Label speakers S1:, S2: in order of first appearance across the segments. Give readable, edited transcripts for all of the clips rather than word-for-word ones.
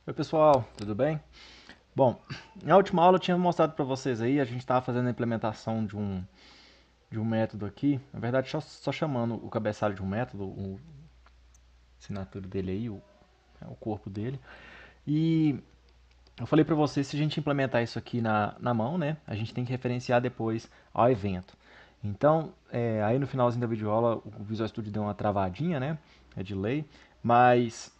S1: Oi pessoal, tudo bem? Bom, na última aula eu tinha mostrado para vocês aí, a gente estava fazendo a implementação de um método aqui, na verdade só chamando o cabeçalho de um método, assinatura dele aí, o corpo dele. E eu falei para vocês, se a gente implementar isso aqui na mão, né, a gente tem que referenciar depois ao evento. Então, aí no finalzinho da videoaula o Visual Studio deu uma travadinha, né, é de lei, mas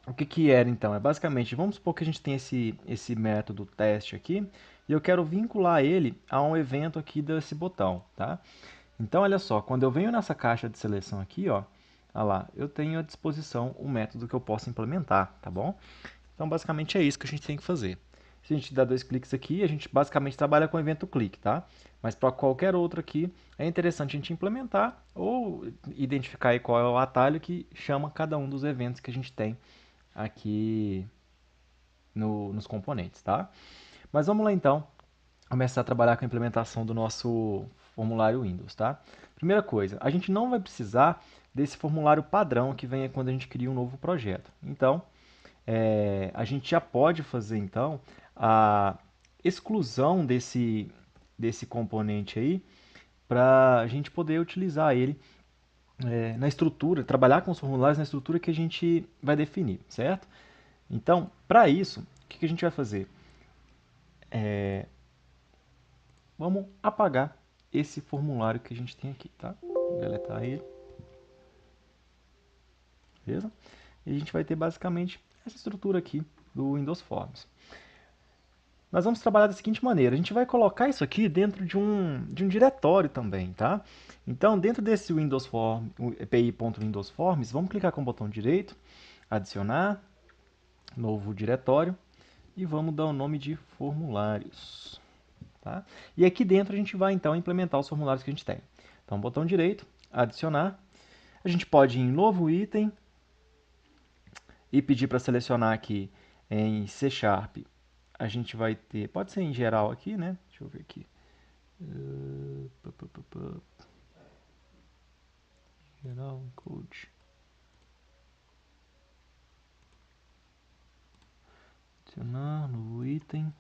S1: o que que era então? É basicamente, vamos supor que a gente tem esse método teste aqui, e eu quero vincular ele a um evento aqui desse botão, tá? Então, olha só, quando eu venho nessa caixa de seleção aqui, ó, olha lá, eu tenho à disposição um método que eu posso implementar, tá bom? Então, basicamente é isso que a gente tem que fazer. Se a gente dá dois cliques aqui, a gente basicamente trabalha com o evento clique, tá? Mas para qualquer outro aqui, é interessante a gente implementar ou identificar aí qual é o atalho que chama cada um dos eventos que a gente tem aqui nos componentes, tá? Mas vamos lá então começar a trabalhar com a implementação do nosso formulário Windows, tá? Primeira coisa, a gente não vai precisar desse formulário padrão que vem quando a gente cria um novo projeto. Então, a gente já pode fazer então a exclusão desse componente aí para a gente poder utilizar ele na estrutura, trabalhar com os formulários na estrutura que a gente vai definir, certo? Então, para isso, o que a gente vai fazer? Vamos apagar esse formulário que a gente tem aqui, tá? Vou deletar ele, beleza? E a gente vai ter basicamente essa estrutura aqui do Windows Forms. Nós vamos trabalhar da seguinte maneira, a gente vai colocar isso aqui dentro de um diretório também, tá? Então, dentro desse Windows Form, API.Windows Forms, vamos clicar com o botão direito, adicionar, novo diretório, e vamos dar o nome de formulários. Tá? E aqui dentro a gente vai então implementar os formulários que a gente tem. Então, botão direito, adicionar. A gente pode ir em novo item e pedir para selecionar aqui em C Sharp. A gente vai ter, pode ser em geral aqui, né? Deixa eu ver aqui. Geral, code. Adicionar, novo item.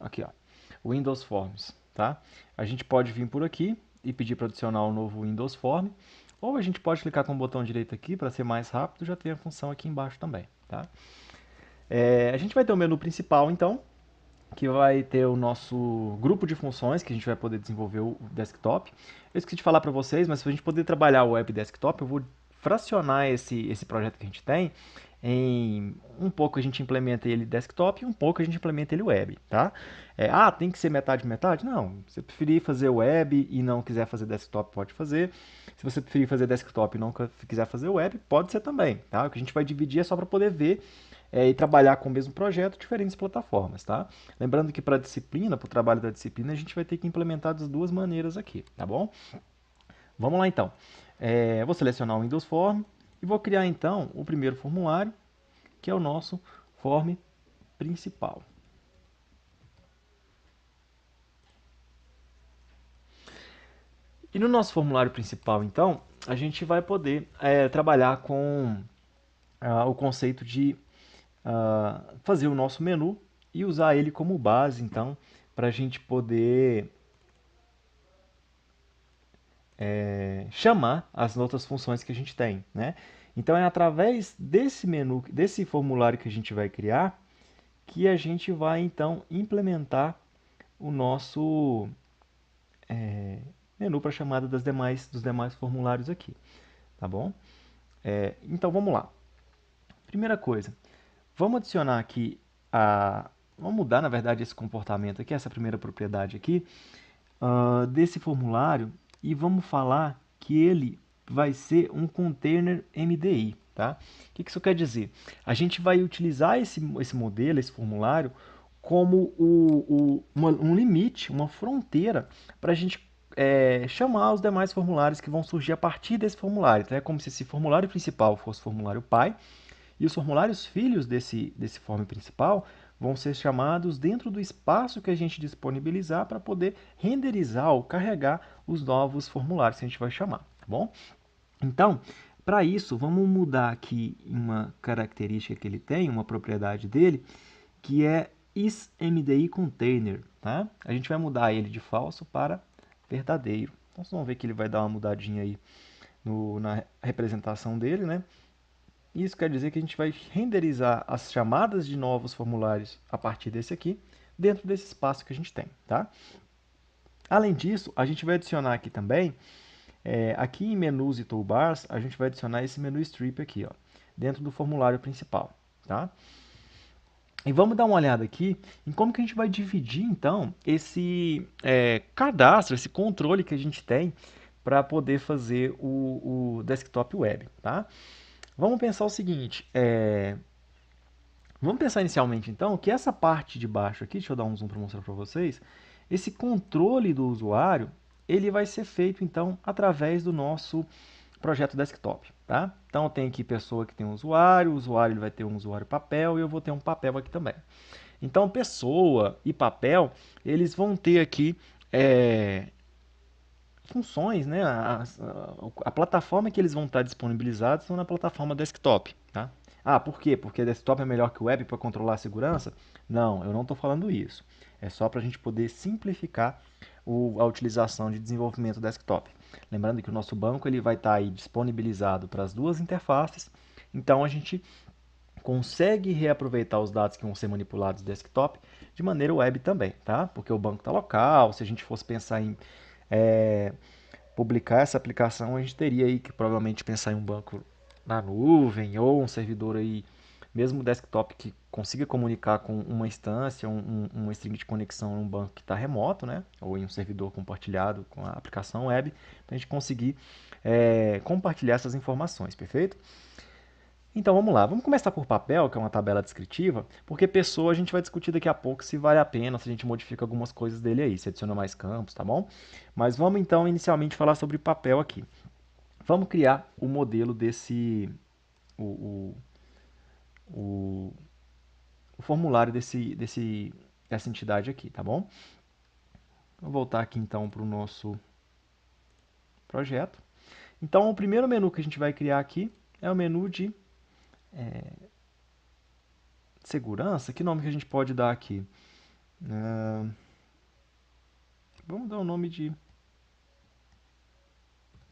S1: Aqui, ó. Windows Forms, tá? A gente pode vir por aqui e pedir para adicionar um novo Windows Form, ou a gente pode clicar com o botão direito aqui para ser mais rápido, já tem a função aqui embaixo também, tá? A gente vai ter o menu principal, então, que vai ter o nosso grupo de funções, que a gente vai poder desenvolver o desktop. Eu esqueci de falar para vocês, mas para a gente poder trabalhar o web desktop, eu vou fracionar esse projeto que a gente tem em um pouco a gente implementa ele desktop e um pouco a gente implementa ele web, tá? Tem que ser metade metade? Não. Se você preferir fazer web e não quiser fazer desktop, pode fazer. Se você preferir fazer desktop e não quiser fazer web, pode ser também, tá? O que a gente vai dividir é só para poder ver e trabalhar com o mesmo projeto diferentes plataformas, tá? Lembrando que para a disciplina, para o trabalho da disciplina, a gente vai ter que implementar das duas maneiras aqui, tá bom? Vamos lá então. Vou selecionar o Windows Form e vou criar então o primeiro formulário, que é o nosso form principal. E no nosso formulário principal, então, a gente vai poder trabalhar com o conceito de fazer o nosso menu e usar ele como base, então, para a gente poder chamar as outras funções que a gente tem, né? Então é através desse menu, desse formulário que a gente vai criar, que a gente vai então implementar o nosso menu para chamada dos demais formulários aqui, tá bom? Então vamos lá. Primeira coisa, vamos adicionar aqui vamos mudar na verdade esse comportamento aqui, essa primeira propriedade aqui, desse formulário e vamos falar que ele vai ser um container MDI. Tá? O que isso quer dizer? A gente vai utilizar esse modelo, esse formulário, como um limite, uma fronteira para a gente chamar os demais formulários que vão surgir a partir desse formulário. Então é como se esse formulário principal fosse o formulário pai E os formulários filhos desse form principal vão ser chamados dentro do espaço que a gente disponibilizar para poder renderizar ou carregar os novos formulários que a gente vai chamar, tá bom? Então, para isso, vamos mudar aqui uma característica que ele tem, uma propriedade dele, que é isMDI_container, tá? A gente vai mudar ele de falso para verdadeiro. Então, vocês vão ver que ele vai dar uma mudadinha aí na representação dele, né? Isso quer dizer que a gente vai renderizar as chamadas de novos formulários a partir desse aqui, dentro desse espaço que a gente tem, tá? Além disso, a gente vai adicionar aqui também, aqui em menus e toolbars, a gente vai adicionar esse menu strip aqui, ó, dentro do formulário principal, tá? E vamos dar uma olhada aqui em como que a gente vai dividir, então, esse cadastro, esse controle que a gente tem para poder fazer o desktop web, tá? Vamos pensar o seguinte, vamos pensar inicialmente, então, que essa parte de baixo aqui, deixa eu dar um zoom para mostrar para vocês, esse controle do usuário, ele vai ser feito, então, através do nosso projeto desktop, tá? Então, tem aqui pessoa que tem um usuário, o usuário ele vai ter um usuário papel e eu vou ter um papel aqui também. Então, pessoa e papel, eles vão ter aqui funções, né? A plataforma que eles vão estar disponibilizados são na plataforma desktop, tá? Ah, por quê? Porque desktop é melhor que o web para controlar a segurança? Não, eu não estou falando isso. É só para a gente poder simplificar a utilização de desenvolvimento desktop. Lembrando que o nosso banco ele vai estar aí disponibilizado para as duas interfaces, então a gente consegue reaproveitar os dados que vão ser manipulados desktop de maneira web também, tá? Porque o banco está local, se a gente fosse pensar em publicar essa aplicação, a gente teria aí que provavelmente pensar em um banco na nuvem ou um servidor aí, mesmo desktop que consiga comunicar com uma instância, uma string de conexão em um banco que está remoto, né? Ou em um servidor compartilhado com a aplicação web, para a gente conseguir compartilhar essas informações, perfeito? Então vamos lá, vamos começar por papel, que é uma tabela descritiva, porque pessoa a gente vai discutir daqui a pouco se vale a pena, se a gente modifica algumas coisas dele aí, se adiciona mais campos, tá bom? Mas vamos então inicialmente falar sobre papel aqui. Vamos criar o modelo o, o, o formulário dessa entidade aqui, tá bom? Vou voltar aqui então para o nosso projeto. Então o primeiro menu que a gente vai criar aqui é o menu de segurança. Que nome que a gente pode dar aqui? Vamos dar o nome de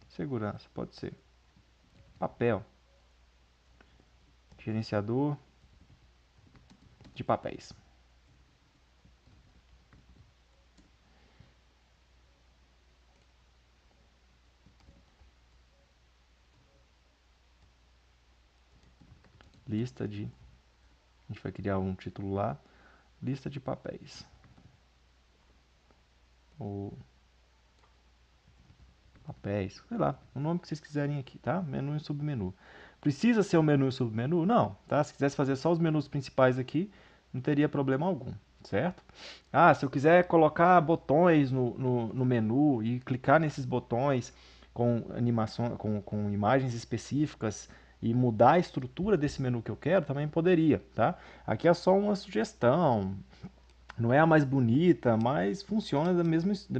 S1: segurança, pode ser. Papel. Gerenciador de papéis. Lista de... A gente vai criar um título lá. Lista de papéis. Ou papéis, sei lá, o nome que vocês quiserem aqui, tá? Menu e submenu. Precisa ser o menu e submenu? Não, tá? Se quisesse fazer só os menus principais aqui, não teria problema algum, certo? Ah, se eu quiser colocar botões no menu e clicar nesses botões com animação, com imagens específicas e mudar a estrutura desse menu que eu quero, também poderia, tá? Aqui é só uma sugestão, não é a mais bonita, mas funciona da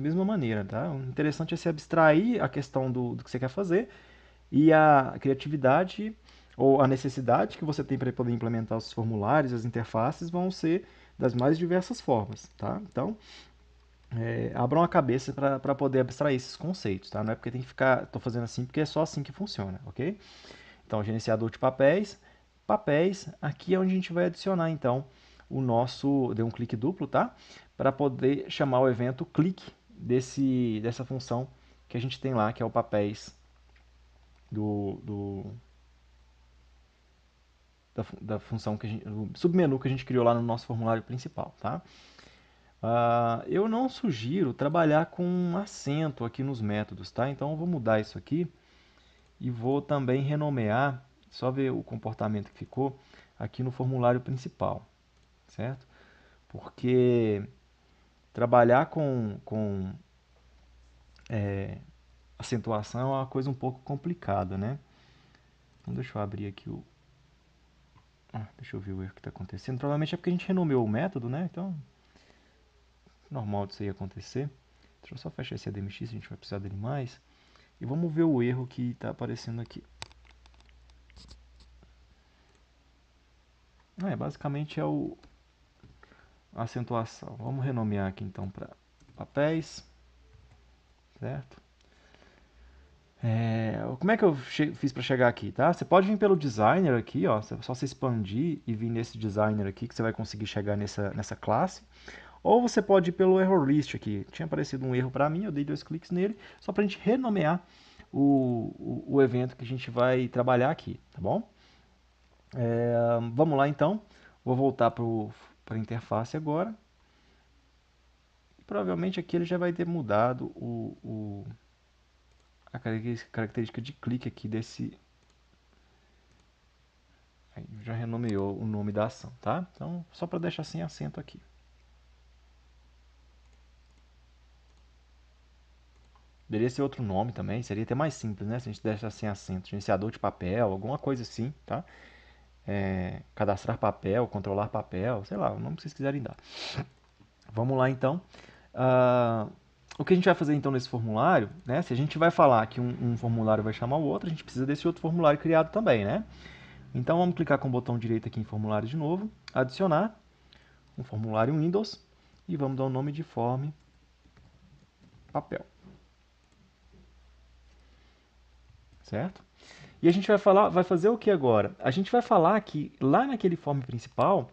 S1: mesma maneira, tá? O interessante é se abstrair a questão do que você quer fazer e a criatividade ou a necessidade que você tem para poder implementar os formulários, as interfaces, vão ser das mais diversas formas, tá? Então, abram a cabeça para poder abstrair esses conceitos, tá? Não é porque tem que ficar, estou fazendo assim porque é só assim que funciona, ok? Então, gerenciador de papéis, papéis, aqui é onde a gente vai adicionar, então, o nosso, dê um clique duplo, tá? Para poder chamar o evento clique dessa função que a gente tem lá, que é o papéis do da função que do submenu que a gente criou lá no nosso formulário principal, tá? Eu não sugiro trabalhar com um acento aqui nos métodos, tá? Então eu vou mudar isso aqui e vou também renomear, só ver o comportamento que ficou aqui no formulário principal, certo? Porque trabalhar com acentuação é uma coisa um pouco complicada, né? Então deixa eu abrir aqui Deixa eu ver o erro que está acontecendo. Provavelmente é porque a gente renomeou o método, né? Então, normal disso aí acontecer. Deixa eu só fechar esse ADMX, a gente vai precisar dele mais. E vamos ver o erro que está aparecendo aqui. Basicamente é a acentuação. Vamos renomear aqui então para papéis, certo? Como é que eu fiz para chegar aqui, tá? Você pode vir pelo designer aqui, ó, só você expandir e vir nesse designer aqui que você vai conseguir chegar nessa classe. Ou você pode ir pelo error list aqui. Tinha aparecido um erro para mim, eu dei 2 cliques nele, só para a gente renomear o evento que a gente vai trabalhar aqui, tá bom? Vamos lá então. Vou voltar para a interface agora. Provavelmente aqui ele já vai ter mudado a característica de clique aqui desse. Aí já renomeou o nome da ação, tá? Então, só para deixar sem acento aqui. Poderia ser outro nome também, seria até mais simples, né? Se a gente deixar sem acento, gerenciador de papel, alguma coisa assim, tá? Cadastrar papel, controlar papel, sei lá, o nome que vocês quiserem dar. Vamos lá então. O que a gente vai fazer então nesse formulário, né? Se a gente vai falar que um formulário vai chamar o outro, a gente precisa desse outro formulário criado também, né? Então vamos clicar com o botão direito aqui em formulário de novo, adicionar um formulário Windows e vamos dar o nome de form papel. Certo? E a gente vai fazer o que agora? A gente vai falar que lá naquele form principal,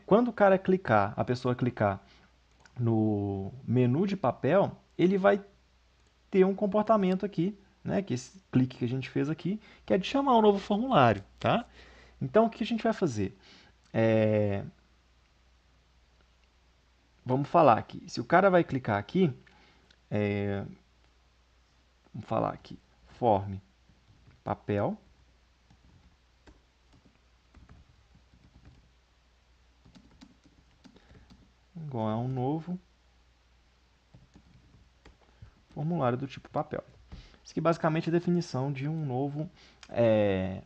S1: quando o cara clicar, a pessoa clicar no menu de papel, ele vai ter um comportamento aqui, né, que esse clique que a gente fez aqui, que é de chamar um novo formulário, tá? Então, o que a gente vai fazer? Vamos falar aqui. Se o cara vai clicar aqui, vamos falar aqui, form papel, igual a um novo formulário do tipo papel. Isso aqui basicamente é a definição de um novo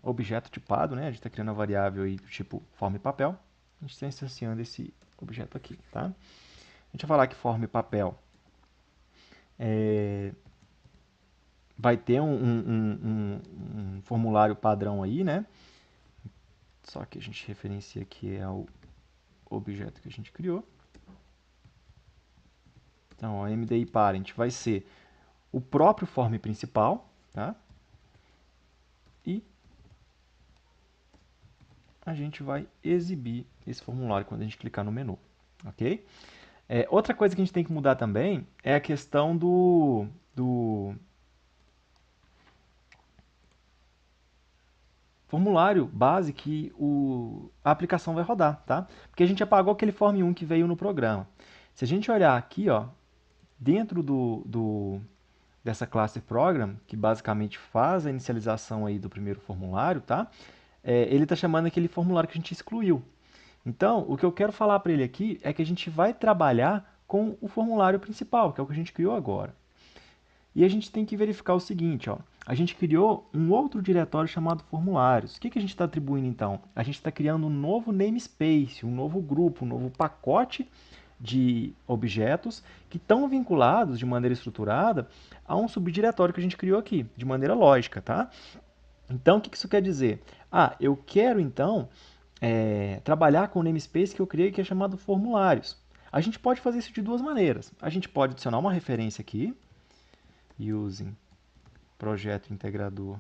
S1: objeto tipado, né? A gente está criando a variável aí do tipo form papel. A gente está instanciando esse objeto aqui, tá? A gente vai falar que form papel vai ter um formulário padrão aí, né? Só que a gente referencia que é o objeto que a gente criou. Então, o MDI parent vai ser o próprio form principal, tá? E a gente vai exibir esse formulário quando a gente clicar no menu, ok? Outra coisa que a gente tem que mudar também é a questão do formulário base que a aplicação vai rodar, tá? Porque a gente apagou aquele form 1 que veio no programa. Se a gente olhar aqui, ó, dentro dessa classe program, que basicamente faz a inicialização aí do primeiro formulário, tá? Ele está chamando aquele formulário que a gente excluiu. Então, o que eu quero falar para ele aqui é que a gente vai trabalhar com o formulário principal, que é o que a gente criou agora. E a gente tem que verificar o seguinte, ó, a gente criou um outro diretório chamado formulários. O que a gente está atribuindo então? A gente está criando um novo namespace, um novo grupo, um novo pacote de objetos que estão vinculados de maneira estruturada a um subdiretório que a gente criou aqui, de maneira lógica, tá? Então, o que isso quer dizer? Eu quero então trabalhar com o namespace que eu criei que é chamado formulários. A gente pode fazer isso de duas maneiras. A gente pode adicionar uma referência aqui, using projeto integrador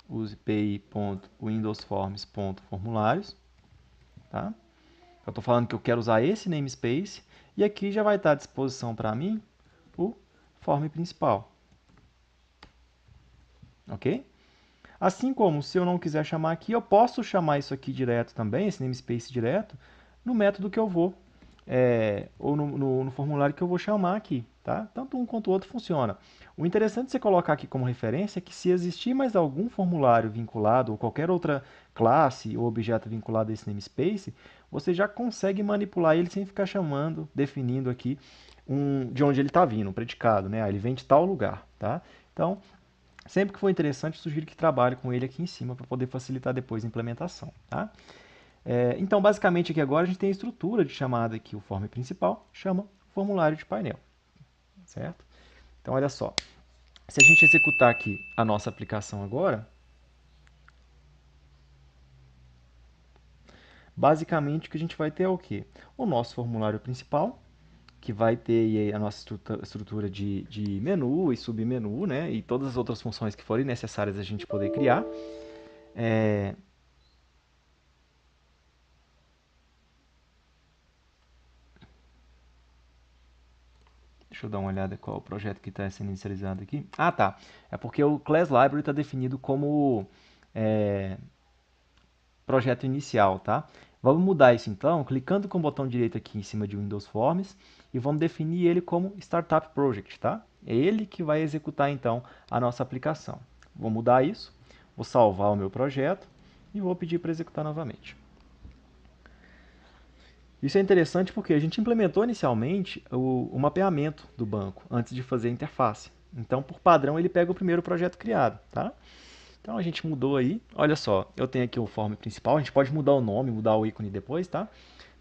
S1: use pi.windowsforms.formulários, tá? Eu estou falando que eu quero usar esse namespace e aqui já vai estar à disposição para mim o form principal, ok? Assim como se eu não quiser chamar aqui, eu posso chamar isso aqui direto também, esse namespace direto, no método que eu vou, ou no formulário que eu vou chamar aqui, tá? Tanto um quanto o outro funciona. O interessante de você colocar aqui como referência é que se existir mais algum formulário vinculado ou qualquer outra classe ou objeto vinculado a esse namespace, você já consegue manipular ele sem ficar chamando, definindo aqui de onde ele está vindo, um predicado, né? Ele vem de tal lugar, tá? Então, sempre que for interessante, sugiro que trabalhe com ele aqui em cima para poder facilitar depois a implementação, tá? Então, basicamente aqui agora a gente tem a estrutura de chamada aqui, o form principal, chama formulário de painel, certo? Então, olha só, se a gente executar aqui a nossa aplicação agora, basicamente o que a gente vai ter é o quê? O nosso formulário principal, que vai ter a nossa estrutura de menu e submenu, né? E todas as outras funções que forem necessárias a gente poder criar. Deixa eu dar uma olhada qual é o projeto que está sendo inicializado aqui. Ah, tá. É porque o Class Library está definido como é, projeto inicial, tá? Vamos mudar isso então, clicando com o botão direito aqui em cima de Windows Forms e vamos definir ele como Startup Project, tá? É ele que vai executar então a nossa aplicação. Vou mudar isso, vou salvar o meu projeto e vou pedir para executar novamente. Isso é interessante porque a gente implementou inicialmente o mapeamento do banco antes de fazer a interface. Então, por padrão, ele pega o primeiro projeto criado, tá? Então a gente mudou aí. Olha só, eu tenho aqui o form principal. A gente pode mudar o nome, mudar o ícone depois, tá?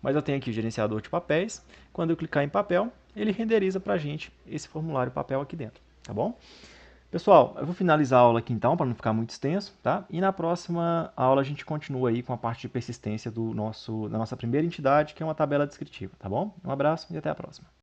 S1: Mas eu tenho aqui o gerenciador de papéis. Quando eu clicar em papel, ele renderiza para a gente esse formulário papel aqui dentro, tá bom? Pessoal, eu vou finalizar a aula aqui então, para não ficar muito extenso, tá? E na próxima aula a gente continua aí com a parte de persistência da nossa primeira entidade, que é uma tabela descritiva, tá bom? Um abraço e até a próxima.